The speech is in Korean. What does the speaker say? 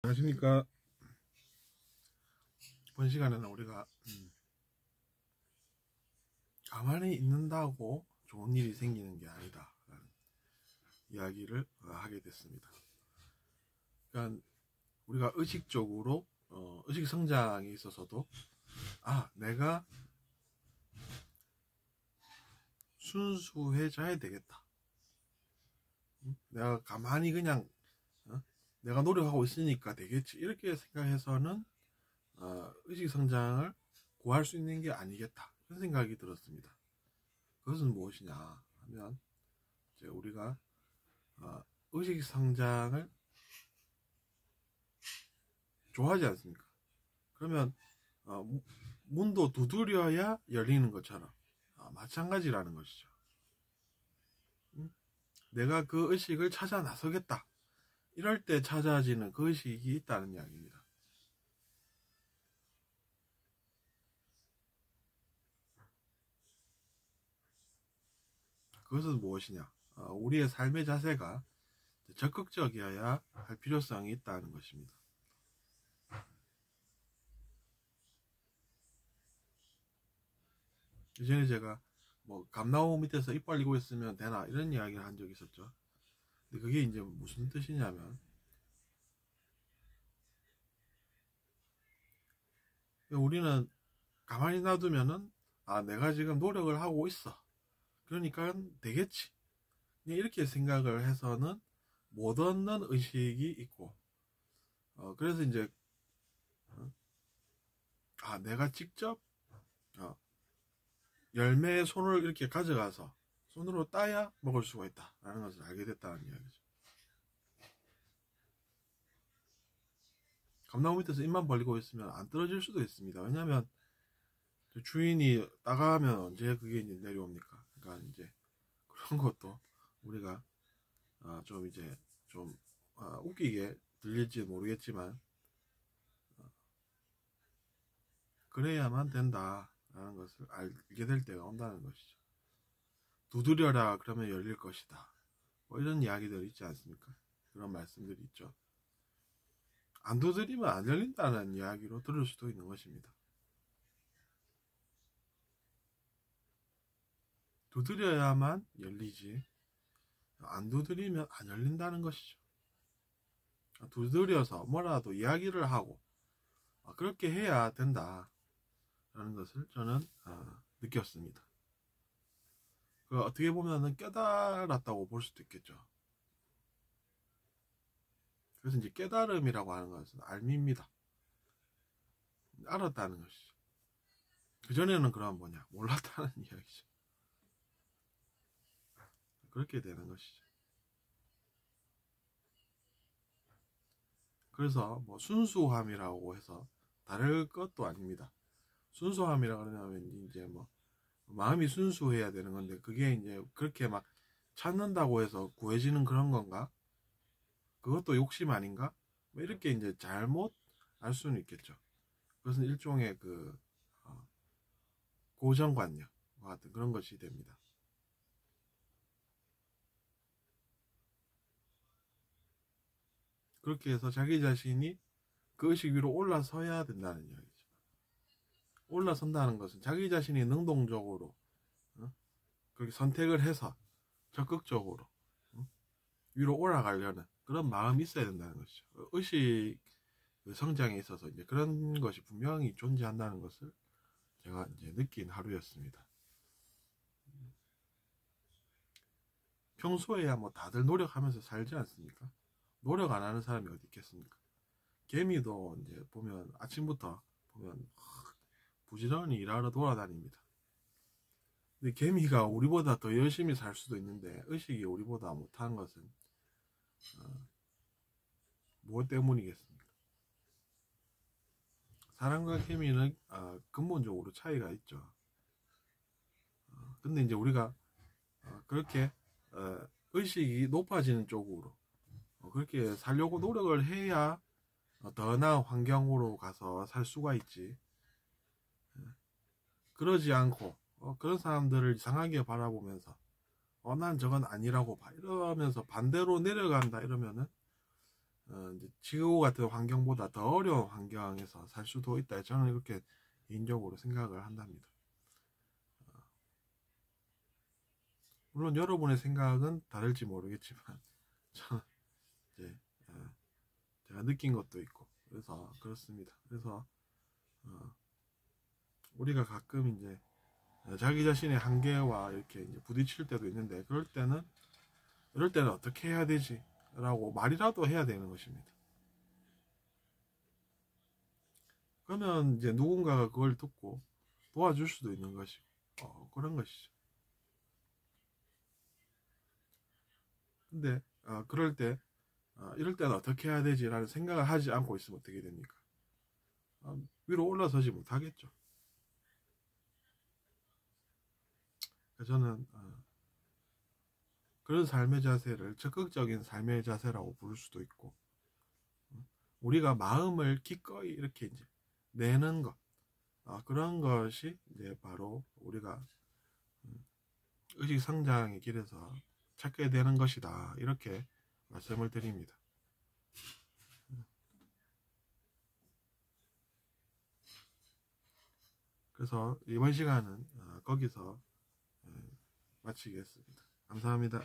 안녕하십니까. 이번 시간에는 우리가 가만히 있는다고 좋은 일이 생기는 게 아니다 라는 이야기를 하게 됐습니다. 그러니까 우리가 의식적으로 의식 성장에 있어서도 내가 순수해져야 되겠다. 내가 가만히 그냥 내가 노력하고 있으니까 되겠지 이렇게 생각해서는 의식 성장을 구할 수 있는 게 아니겠다 그런 생각이 들었습니다. 그것은 무엇이냐 하면 이제 우리가 의식 성장을 좋아하지 않습니까? 그러면 문도 두드려야 열리는 것처럼 마찬가지라는 것이죠. 내가 그 의식을 찾아 나서겠다 이럴 때 찾아지는 그 의식이 있다는 이야기입니다. 그것은 무엇이냐? 우리의 삶의 자세가 적극적이어야 할 필요성이 있다는 것입니다. 예전에 제가 감나무 밑에서 입 벌리고 있으면 되나 이런 이야기를 한 적이 있었죠. 근데 그게 이제 무슨 뜻이냐면 우리는 가만히 놔두면은 내가 지금 노력을 하고 있어. 그러니까 되겠지. 이렇게 생각을 해서는 못 얻는 의식이 있고 그래서 이제 내가 직접 열매의 손을 이렇게 가져가서 손으로 따야 먹을 수가 있다 라는 것을 알게 됐다는 이야기죠. 감나무 밑에서 입만 벌리고 있으면 안 떨어질 수도 있습니다. 왜냐하면 주인이 따가면 언제 그게 이제 내려옵니까? 그러니까 이제 그런 것도 우리가 좀 이제 좀 웃기게 들릴지 모르겠지만 그래야만 된다라는 것을 알게 될 때가 온다는 것이죠. 두드려라 그러면 열릴 것이다. 이런 이야기들 있지 않습니까? 그런 말씀들이 있죠. 안 두드리면 안 열린다는 이야기로 들을 수도 있는 것입니다. 두드려야만 열리지 안 두드리면 안 열린다는 것이죠. 두드려서 뭐라도 이야기를 하고 그렇게 해야 된다라는 것을 저는 느꼈습니다. 어떻게 보면 깨달았다고 볼 수도 있겠죠. 그래서 이제 깨달음이라고 하는 것은 알미입니다. 알았다는 것이죠. 그전에는 그럼 뭐냐 몰랐다는 이야기죠. 그렇게 되는 것이죠. 그래서 순수함이라고 해서 다를 것도 아닙니다. 순수함이라고 하면 이제 마음이 순수해야 되는 건데 그게 이제 그렇게 막 찾는다고 해서 구해지는 그런 건가? 그것도 욕심 아닌가? 이렇게 이제 잘못 알 수는 있겠죠. 그것은 일종의 고정관념과 같은 그런 것이 됩니다. 그렇게 해서 자기 자신이 그 의식 위로 올라서야 된다는 이야기죠. 올라선다는 것은 자기 자신이 능동적으로 그렇게 선택을 해서 적극적으로 위로 올라가려는 그런 마음이 있어야 된다는 것이죠. 의식 성장에 있어서 이제 그런 것이 분명히 존재한다는 것을 제가 이제 느낀 하루였습니다. 평소에야 다들 노력하면서 살지 않습니까? 노력 안 하는 사람이 어디 있겠습니까? 개미도 이제 보면 아침부터 보면 부지런히 일하러 돌아다닙니다. 근데 개미가 우리보다 더 열심히 살 수도 있는데 의식이 우리보다 못한 것은 무엇 때문이겠습니까? 사람과 개미는 근본적으로 차이가 있죠. 근데 이제 우리가 그렇게 의식이 높아지는 쪽으로 그렇게 살려고 노력을 해야 더 나은 환경으로 가서 살 수가 있지. 그러지 않고 그런 사람들을 이상하게 바라보면서 난 저건 아니라고 봐 이러면서 반대로 내려간다 이러면은 이제 지구 같은 환경보다 더 어려운 환경에서 살 수도 있다. 저는 이렇게 개인적으로 생각을 한답니다. 물론 여러분의 생각은 다를지 모르겠지만 저는 이제 제가 느낀 것도 있고 그래서 그렇습니다. 그래서 우리가 가끔 이제 자기 자신의 한계와 이렇게 이제 부딪힐 때도 있는데 이럴 때는 어떻게 해야 되지? 라고 말이라도 해야 되는 것입니다. 그러면 이제 누군가가 그걸 듣고 도와줄 수도 있는 것이고 그런 것이죠. 근데 그럴 때 이럴 때는 어떻게 해야 되지라는 생각을 하지 않고 있으면 어떻게 됩니까? 위로 올라서지 못하겠죠. 저는 그런 삶의 자세를 적극적인 삶의 자세라고 부를 수도 있고 우리가 마음을 기꺼이 이렇게 이제 내는 것 그런 것이 이제 바로 우리가 의식 성장의 길에서 찾게 되는 것이다 이렇게 말씀을 드립니다. 그래서 이번 시간은 거기서 마치겠습니다. 감사합니다.